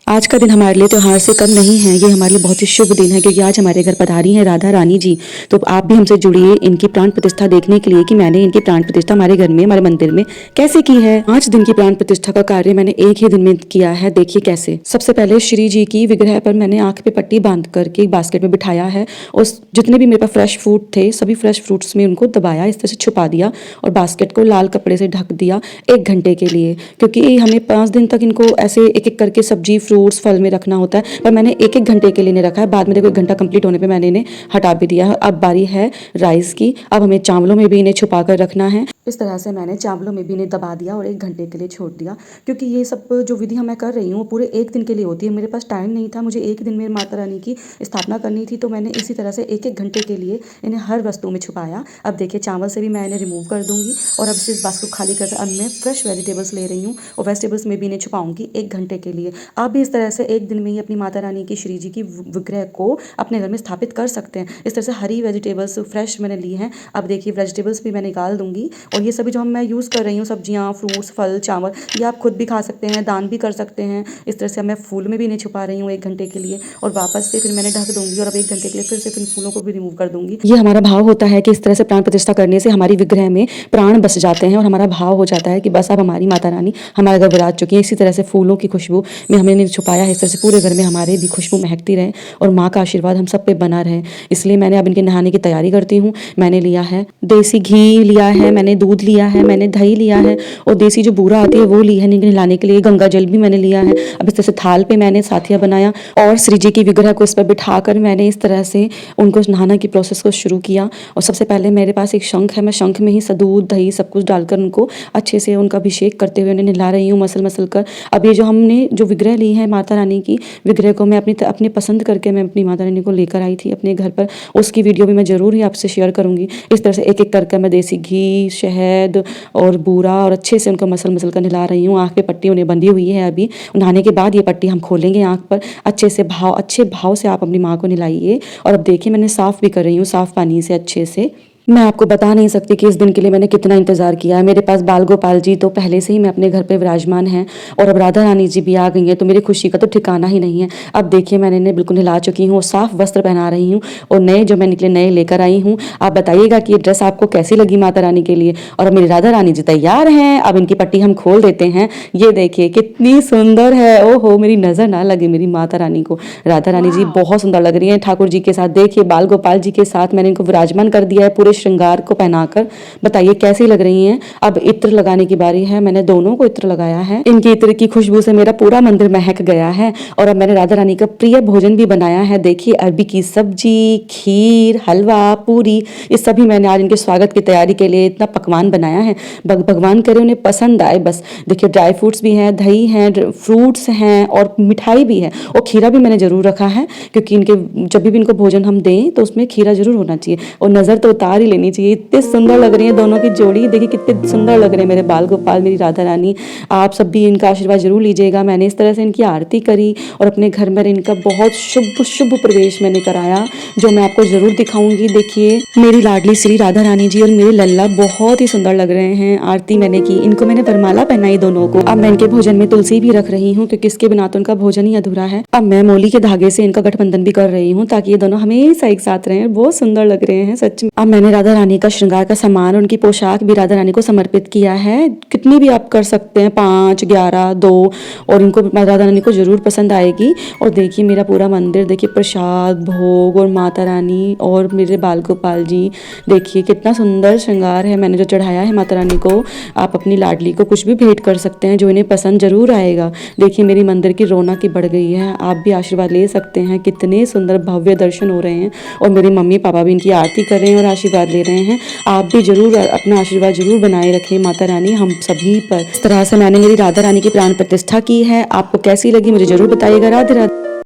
आज का दिन हमारे लिए त्योहार से कम नहीं है। ये हमारे लिए बहुत ही शुभ दिन है क्योंकि आज हमारे घर पधारी हैं राधा रानी जी। तो आप भी हमसे जुड़िए इनकी प्राण प्रतिष्ठा देखने के लिए कि मैंने इनकी प्राण प्रतिष्ठा हमारे घर में, हमारे मंदिर में कैसे की है। 5 दिन की प्राण प्रतिष्ठा का कार्य मैंने एक ही दिन में किया है। देखिए कैसे। सबसे पहले श्री जी की विग्रह पर मैंने आंख पे पट्टी बांध करके एक बास्केट में बिठाया है और जितने भी मेरे पास फ्रेश फ्रूट थे सभी फ्रेश फ्रूट्स में उनको दबाया, इस तरह से छुपा दिया और बास्केट को लाल कपड़े से ढक दिया 1 घंटे के लिए, क्योंकि हमें 5 दिन तक इनको ऐसे एक एक करके सब्जी फ्रूट्स फल में रखना होता है। पर मैंने 1-1 घंटे के लिए नहीं रखा है। बाद में देखो 1 घंटा कंप्लीट होने पे मैंने इन्हें हटा भी दिया है। अब बारी है राइस की। अब हमें चावलों में भी इन्हें छुपा कर रखना है। इस तरह से मैंने चावलों में भी इन्हें दबा दिया और 1 घंटे के लिए छोड़ दिया, क्योंकि ये सब जो विधि मैं कर रही हूँ पूरे 1 दिन के लिए होती है। मेरे पास टाइम नहीं था, मुझे 1 दिन में माता रानी की स्थापना करनी थी, तो मैंने इसी तरह से 1-1 घंटे के लिए इन्हें हर वस्तु में छुपाया। अब देखिए चावल से भी मैं इन्हें रिमूव कर दूंगी और अब इस बास्केट को खाली कर अब मैं फ्रेश वेजिटेबल्स ले रही हूँ और वेजिटेबल्स में भी इन्हें छुपाऊंगी 1 घंटे के लिए। आप भी इस तरह से 1 दिन में ही अपनी माता रानी की, श्री जी की विग्रह को अपने घर में स्थापित कर सकते हैं। इस तरह से हरी वेजिटेबल्स फ्रेश मैंने ली हैं। अब देखिए वेजिटेबल्स भी मैं निकाल दूंगी और ये सभी जो मैं यूज़ कर रही हूँ सब्जियाँ, फ्रूट्स, फल, चावल, ये आप खुद भी खा सकते हैं, दान भी कर सकते हैं। इस तरह से अब मैं फूल में भी इन्हें छुपा रही हूँ 1 घंटे के लिए और वापस से फिर मैंने ढक दूंगी और अब 1 घंटे के लिए फिर से इन फूलों को भी रिमूव कर दूंगी। ये हमारा भाव होता है कि इस तरह से प्राण प्रतिष्ठा करने से हमारी विग्रह में प्राण बस जाते हैं और हमारा भाव हो जाता है कि बस अब हमारी माता रानी हमारे घर विराज चुकी है। इसी तरह से फूलों की खुशबू में हमने इन्हें छुपाया है। इस तरह से पूरे घर में हमारे भी खुशबू महकती रहे और माँ का आशीर्वाद हम सब पे बना रहे। इसलिए मैंने अब इनके नहाने की तैयारी करती हूँ। मैंने लिया है देसी घी लिया है, मैंने दूध लिया है, मैंने दही लिया है और देसी जो बूरा आती है वो ली है नहलाने के लिए। गंगा जल भी मैंने लिया है। अब इस तरह से थाल पे मैंने साथिया बनाया और श्री जी की विग्रह को इस पर बिठाकर मैंने इस तरह से उनको नहाना की प्रोसेस को शुरू किया। और सबसे पहले मेरे पास एक शंख है, मैं शंख में ही दूध दही सब कुछ डालकर उनको अच्छे से उनका अभिषेक करते हुए उन्हें नहला रही हूँ मसल मसल कर। अब ये जो हमने जो विग्रह ली है माता रानी की, विग्रह को मैं अपनी पसंद करके मैं अपनी माता रानी को लेकर आई थी अपने घर पर। उसकी वीडियो भी मैं जरूर ही आपसे शेयर करूंगी। इस तरह से एक एक करके मैं देसी घी, शहद और बूरा और अच्छे से उनको मसल मसल कर नहला रही हूँ। आँख पे पट्टी उन्हें बंधी हुई है। अभी नहाने के बाद ये पट्टी हम खोलेंगे आँख पर। अच्छे भाव से आप अपनी माँ को नहलाइए। और अब देखिए मैंने साफ़ भी कर रही हूँ साफ़ पानी से अच्छे से। मैं आपको बता नहीं सकती कि इस दिन के लिए मैंने कितना इंतजार किया है। मेरे पास बाल गोपाल जी तो पहले से ही मैं अपने घर पे विराजमान हैं और अब राधा रानी जी भी आ गई हैं, तो मेरी खुशी का तो ठिकाना ही नहीं है। अब देखिए मैंने इन्हें बिल्कुल नहला चुकी हूँ और साफ वस्त्र पहना रही हूँ और नए जो मैं निकले नए लेकर आई हूँ। आप बताइएगा कि ये ड्रेस आपको कैसी लगी माता रानी के लिए। और अब मेरी राधा रानी जी तैयार हैं। अब इनकी पट्टी हम खोल देते हैं। ये देखिए कितनी सुंदर है। ओहो, मेरी नजर ना लगे मेरी माता रानी को। राधा रानी जी बहुत सुंदर लग रही है ठाकुर जी के साथ। देखिए बाल गोपाल जी के साथ मैंने इनको विराजमान कर दिया है पूरे श्रृंगार को पहनाकर। बताइए कैसी लग रही हैं। अब इत्र लगाने की बारी है। मैंने दोनों को इत्र लगाया है। इनकी इत्र की खुशबू से मेरा पूरा मंदिर महक गया है। और अब मैंने राधा रानी का प्रिय भोजन भी बनाया है। देखिए अरबी की सब्जी, खीर, हलवा, पूरी, ये सभी मैंने आज इनके स्वागत की तैयारी के लिए इतना पकवान बनाया है। भगवान करे उन्हें पसंद आए बस। देखिए ड्राई फ्रूट्स भी हैं, दही हैं, फ्रूट्स हैं और मिठाई भी है और खीरा भी मैंने जरूर रखा है, क्योंकि इनके जब भी इनको भोजन हम दें तो उसमें खीरा जरूर होना चाहिए और नजर तो उतार ही लेनी चाहिए। इतने सुंदर लग रही है दोनों की जोड़ी। देखिए कितने सुंदर लग रहे हैं मेरे बाल गोपाल, मेरी राधा रानी। आप सब भी इनका आशीर्वाद जरूर लीजिएगा। मैंने इस तरह से इनकी आरती करी और अपने घर में इनका बहुत शुभ प्रवेश मैंने कराया, जो मैं आपको जरूर दिखाऊंगी। देखिए मेरी लाडली श्री राधा रानी जी और मेरे लल्ला बहुत ही सुंदर लग रहे हैं। आरती मैंने की, इनको मैंने वरमाला पहनाई दोनों को। अब मैं इनके भोजन में तुलसी भी रख रही हूँ, क्योंकि इसके बिना तो उनका भोजन ही अधूरा है। अब मैं मोली के धागे से इनका गठबंधन भी कर रही हूँ, ताकि ये दोनों हमेशा एक साथ रहें। बहुत सुंदर लग रहे हैं सच में। अब मैंने राधा रानी का श्रृंगार का सामान, उनकी पोशाक भी राधा रानी को समर्पित किया है। कितनी भी आप कर सकते हैं, 5, 11, 2, और इनको राधा रानी को जरूर पसंद आएगी। और देखिए मेरा पूरा मंदिर, देखिए प्रसाद, भोग और माता रानी और मेरे बाल गोपाल जी। देखिए कितना सुंदर श्रृंगार है मैंने जो चढ़ाया है माता रानी को। आप अपनी लाडली को कुछ भी भेंट कर सकते हैं जो इन्हें पसंद जरूर आएगा। देखिए मेरी मंदिर की रौनक ही बढ़ गई है। आप भी आशीर्वाद ले सकते हैं। कितने सुंदर भव्य दर्शन हो रहे हैं और मेरे मम्मी पापा भी इनकी आरती कर रहे हैं और आशीर्वाद ले रहे हैं। आप भी जरूर अपना आशीर्वाद जरूर बनाए रखें माता रानी हम सभी पर। इस तरह से मैंने मेरी राधा रानी की प्राण प्रतिष्ठा की है। आपको कैसी लगी मुझे जरूर बताइएगा। राधे राधे।